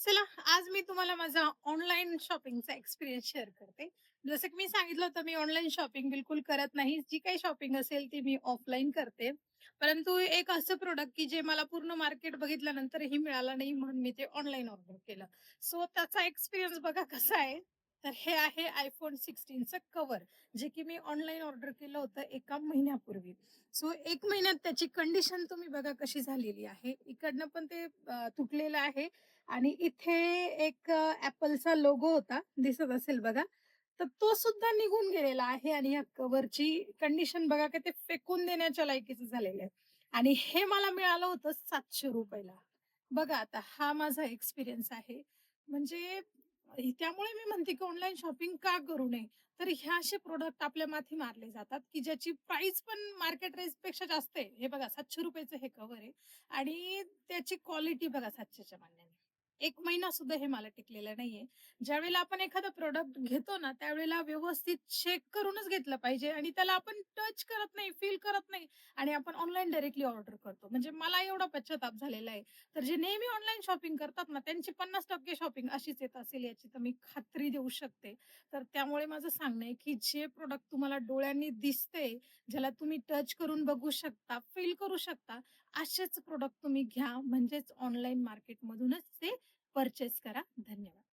चला, आज मी तुम्हाला माझा ऑनलाईन शॉपिंगचा एक्सपिरियन्स शेअर करते. जसं की मी सांगितलं होतं, मी ऑनलाईन शॉपिंग बिलकुल करत नाही. जी काही शॉपिंग असेल ती मी ऑफलाईन करते. परंतु एक असं प्रोडक्ट की जे मला पूर्ण मार्केट बघितल्यानंतरही मिळालं नाही म्हणून मी ते ऑनलाईन ऑर्डर केलं. सो त्याचा एक्सपिरियन्स बघा कसा आहे. तर हे आहे iPhone 16चं कव्हर, जे की मी ऑनलाईन ऑर्डर केलं होतं 1 महिन्यापूर्वी. सो 1 महिन्यात त्याची कंडिशन तुम्ही बघा कशी झालेली आहे. इकडनं पण ते तुटलेलं आहे आणि इथे एक Appleचा लोगो होता, दिसत असेल बघा. तर तो सुद्धा निघून गेलेला आहे आणि या कव्हरची कंडिशन बघा की ते फेकून देण्याच्या लायकीचं झालेलं आहे. आणि हे मला मिळालं होतं ₹700 ला. बघा आता हा माझा एक्सपिरियन्स आहे. म्हणजे त्यामुळे मी म्हणते की ऑनलाईन शॉपिंग का करू नये? तर ह्या असे प्रॉडक्ट आपल्या माथी मारले जातात, की ज्याची प्राइस पण मार्केट रेटपेक्षा जास्त आहे. हे बघा ₹700 हे कव्हर आहे आणि त्याची क्वालिटी बघा 700च्या मानाने. 1 महिना सुद्धा हे मला टिकलेलं नाहीये. ज्यावेळेला आपण एखादा प्रॉडक्ट घेतो ना, त्यावेळेला व्यवस्थित चेक करूनच घेतलं पाहिजे आणि त्याला आपण टच करत नाही, फील करत नाही आणि आपण ऑनलाईन डायरेक्टली ऑर्डर करतो. म्हणजे मला एवढा पश्चाताप झालेला आहे. तर जे नेहमी ऑनलाईन शॉपिंग करतात ना, त्यांची 50% शॉपिंग अशीच येत असेल याची तर मी खात्री देऊ शकते. तर त्यामुळे माझं सांगणं आहे, की जे प्रॉडक्ट तुम्हाला डोळ्यांनी दिसते, ज्याला तुम्ही टच करून बघू शकता, फील करू शकता, असेच प्रॉडक्ट तुम्ही घ्या. म्हणजेच ऑनलाईन मार्केटमधूनच ते परचेस करा. धन्यवाद.